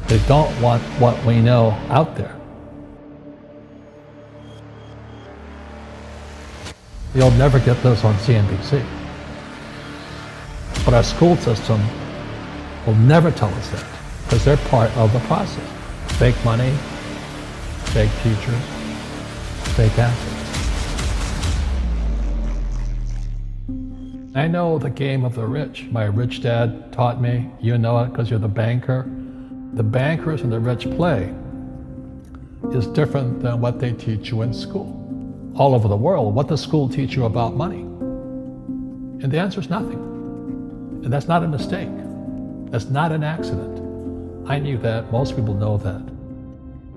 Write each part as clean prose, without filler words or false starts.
They don't want what we know out there. You'll never get this on CNBC. But our school system will never tell us that, because they're part of the process. Fake money, fake teachers, fake assets. I know the game of the rich. My rich dad taught me. You know it because you're the banker. The bankers and the rich play is different than what they teach you in school. All over the world, what does school teach you about money? And the answer is nothing. And that's not a mistake. That's not an accident. I knew that. Most people know that.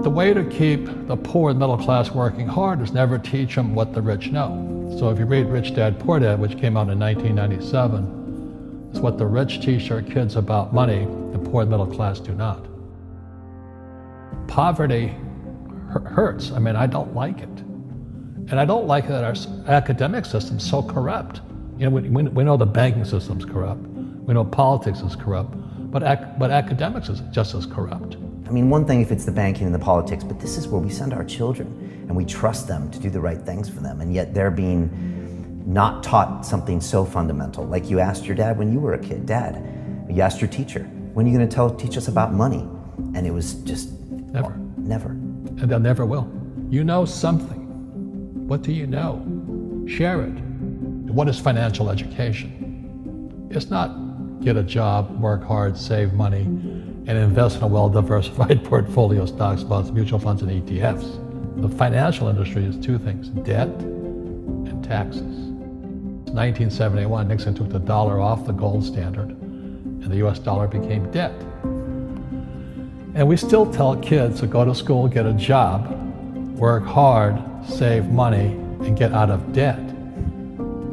The way to keep the poor and middle class working hard is never teach them what the rich know. So if you read Rich Dad, Poor Dad, which came out in 1997, it's what the rich teach their kids about money, the poor and middle class do not. Poverty hurts. I mean, I don't like it. And I don't like that our academic system's so corrupt. You know, we know the banking system's corrupt. We know politics is corrupt. But academics is just as corrupt. I mean, one thing if it's the banking and the politics, but this is where we send our children and we trust them to do the right things for them, and yet they're being not taught something so fundamental. Like you asked your dad when you were a kid, Dad, you asked your teacher, when are you going to teach us about money? And it was just never. Never. And they'll never will. You know something. What do you know? Share it. What is financial education? It's not get a job, work hard, save money, and invest in a well-diversified portfolio of stocks, bonds, mutual funds, and ETFs. The financial industry is two things, debt and taxes. In 1971, Nixon took the dollar off the gold standard, and the US dollar became debt. And we still tell kids to go to school, get a job, work hard, save money, and get out of debt.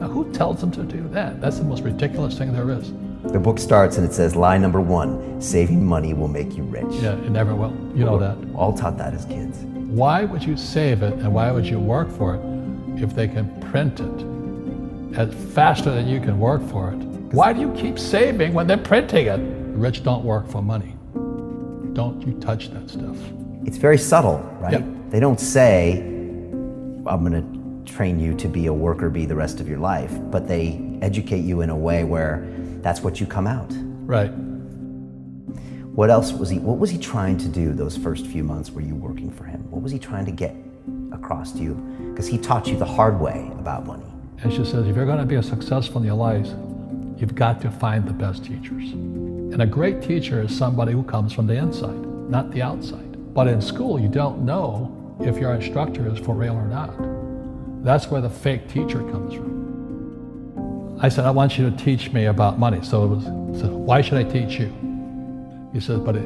Now, who tells them to do that? That's the most ridiculous thing there is. The book starts and it says, lie number 1, saving money will make you rich. Yeah, it never will. You know that. All taught that as kids. Why would you save it and why would you work for it if they can print it faster than you can work for it? Why do you keep saving when they're printing it? The rich don't work for money. Don't you touch that stuff. It's very subtle, right? Yep. They don't say, I'm going to train you to be a worker bee the rest of your life, but they educate you in a way where that's what you come out. Right. What was he trying to do those first few months were you working for him? What was he trying to get across to you? Because he taught you the hard way about money. And she says, if you're going to be successful in your life, you've got to find the best teachers. And a great teacher is somebody who comes from the inside, not the outside. But in school, you don't know if your instructor is for real or not. That's where the fake teacher comes from. I said, I want you to teach me about money. So why should I teach you? He said, but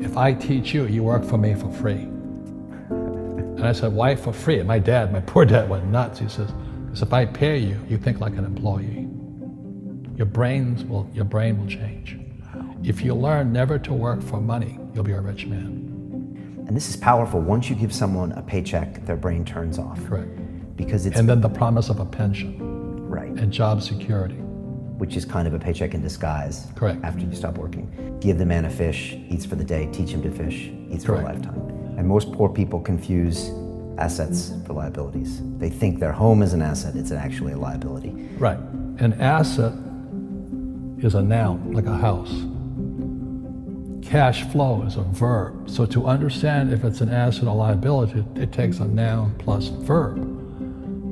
if I teach you, you work for me for free. And I said, why for free? And my poor dad went nuts. He says, because if I pay you, you think like an employee. Your brain will change. If you learn never to work for money, you'll be a rich man. And this is powerful. Once you give someone a paycheck, their brain turns off. Correct. Because it's... And then the promise of a pension. Right. And job security. Which is kind of a paycheck in disguise. Correct. After you stop working. Give the man a fish, eats for the day, teach him to fish, eats for a lifetime. And most poor people confuse assets for liabilities. They think their home is an asset, it's actually a liability. Right. An asset is a noun, like a house. Cash flow is a verb. So to understand if it's an asset or liability, it takes a noun plus verb.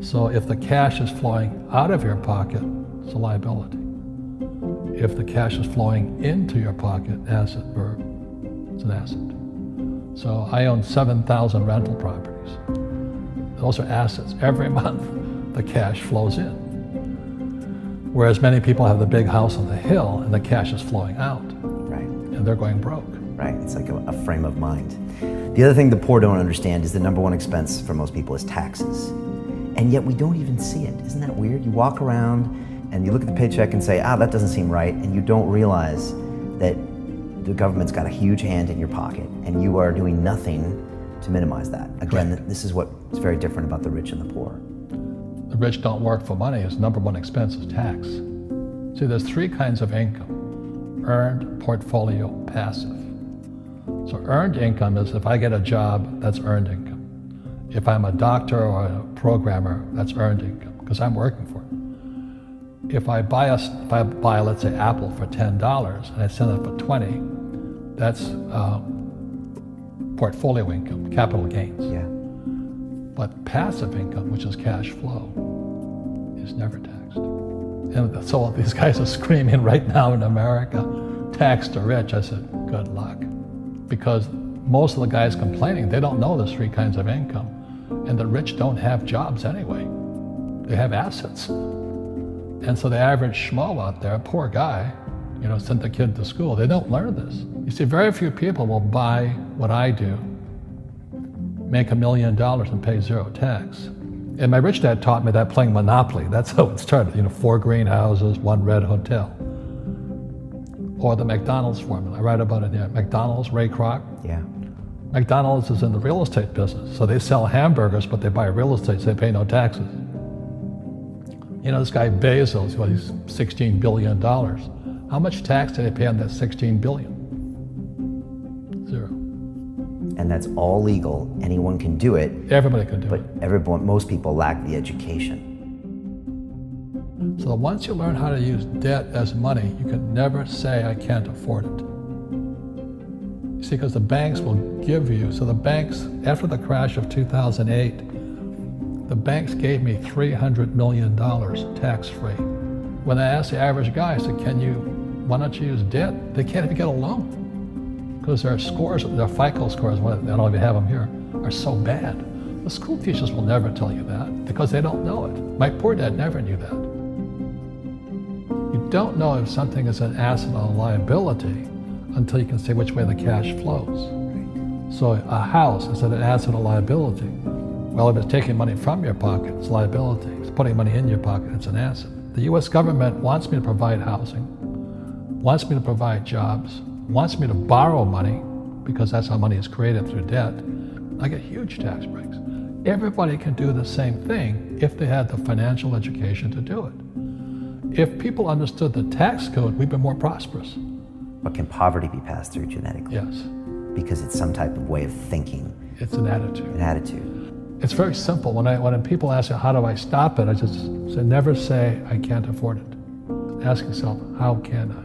So if the cash is flowing out of your pocket, it's a liability. If the cash is flowing into your pocket, asset, verb, it's an asset. So I own 7,000 rental properties. Those are assets. Every month, the cash flows in. Whereas many people have the big house on the hill and the cash is flowing out. Right. And they're going broke. Right, it's like a frame of mind. The other thing the poor don't understand is the number one expense for most people is taxes. And yet we don't even see it. Isn't that weird? You walk around and you look at the paycheck and say, that doesn't seem right, and you don't realize that the government's got a huge hand in your pocket and you are doing nothing to minimize that. Again, this is what's very different about the rich and the poor. The rich don't work for money. His number one expense is tax. See, there's three kinds of income: earned, portfolio, passive. So earned income is if I get a job, that's earned income. If I'm a doctor or a programmer, that's earned income because I'm working for it. If I buy, let's say, Apple for $10 and I sell it for $20, that's portfolio income, capital gains. Yeah. But passive income, which is cash flow, is never taxed. And so these guys are screaming right now in America, tax the rich. I said, good luck. Because most of the guys complaining, they don't know there's three kinds of income. And the rich don't have jobs anyway. They have assets. And so the average schmo out there, poor guy, sent the kid to school, they don't learn this. You see, very few people will buy what I do, make $1 million and pay zero tax. And my rich dad taught me that playing Monopoly. That's how it started, 4 greenhouses, 1 red hotel. Or the McDonald's formula, I write about it here. McDonald's, Ray Kroc. Yeah. McDonald's is in the real estate business. So they sell hamburgers, but they buy real estate, so they pay no taxes. This guy Bezos, he's $16 billion. How much tax did they pay on that $16 billion? Zero. And that's all legal. Anyone can do it. Everybody can do it. But most people lack the education. So once you learn how to use debt as money, you can never say, I can't afford it. You see, because the banks will give you, so the banks, after the crash of 2008, the banks gave me $300 million tax-free. When I asked the average guy, I said, why don't you use debt? They can't even get a loan. Because their scores, their FICO scores, I don't know if you have them here, are so bad. The school teachers will never tell you that because they don't know it. My poor dad never knew that. You don't know if something is an asset or a liability until you can see which way the cash flows. So a house, is it an asset or liability? Well, if it's taking money from your pocket, it's liability. If it's putting money in your pocket, it's an asset. The US government wants me to provide housing, wants me to provide jobs, wants me to borrow money because that's how money is created through debt. I get huge tax breaks. Everybody can do the same thing if they had the financial education to do it. If people understood the tax code, we'd be more prosperous. But can poverty be passed through genetically? Yes. Because it's some type of way of thinking. It's an attitude. An attitude. It's very simple. When people ask me, how do I stop it? I just say, never say, I can't afford it. Ask yourself, how can I?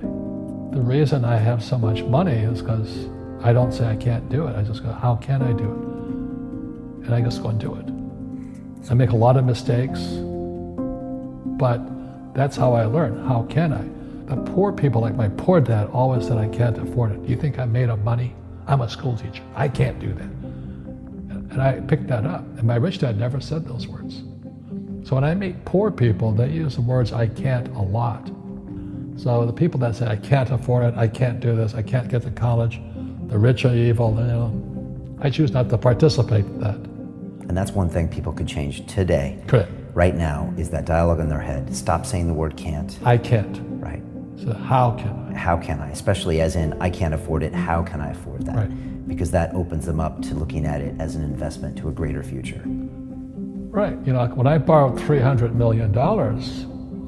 The reason I have so much money is because I don't say I can't do it. I just go, how can I do it? And I just go and do it. I make a lot of mistakes, but that's how I learn. How can I? The poor people, like my poor dad, always said, I can't afford it. Do you think I'm made of money? I'm a school teacher. I can't do that. And I picked that up. And my rich dad never said those words. So when I meet poor people, they use the words I can't a lot. So the people that say, I can't afford it, I can't do this, I can't get to college, the rich are evil, I choose not to participate in that. And that's one thing people could change today. Correct. Right now is that dialogue in their head. Stop saying the word can't. I can't. Right. So how can I? How can I? Especially as in, I can't afford it, how can I afford that? Right. Because that opens them up to looking at it as an investment to a greater future. Right. When I borrowed $300 million,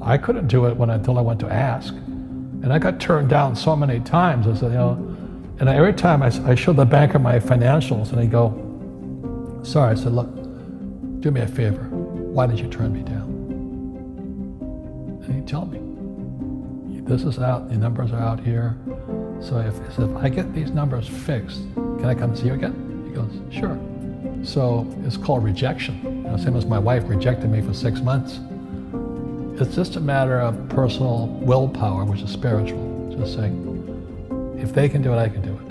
I couldn't do it until I went to ask. And I got turned down so many times. I said, and every time I showed the banker my financials and he'd go, sorry. I said, look, do me a favor. Why did you turn me down? And he'd tell me, this is out, the numbers are out here. So if I get these numbers fixed, can I come see you again? He goes, sure. So it's called rejection. Same as my wife rejected me for 6 months. It's just a matter of personal willpower, which is spiritual. Just saying, if they can do it, I can do it.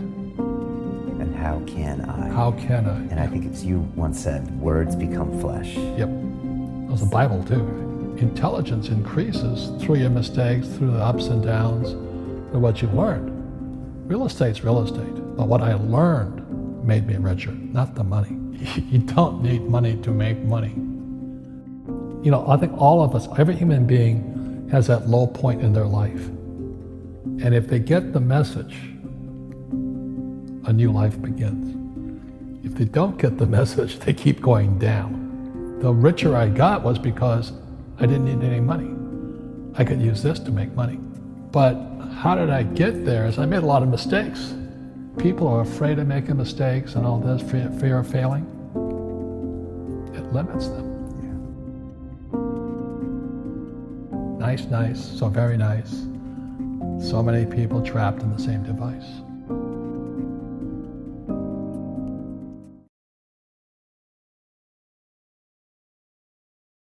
And how can I? How can I? And I think it's you once said, words become flesh. Yep. That was the Bible too. Right? Intelligence increases through your mistakes, through the ups and downs, through what you learned. Real estate's real estate, but what I learned made me richer, not the money. You don't need money to make money. I think all of us, every human being has that low point in their life. And if they get the message, a new life begins. If they don't get the message, they keep going down. The richer I got was because I didn't need any money. I could use this to make money. But how did I get there? Is I made a lot of mistakes. people are afraid of making mistakes and all this, fear of failing, it limits them. Nice, so very nice. So many people trapped in the same device.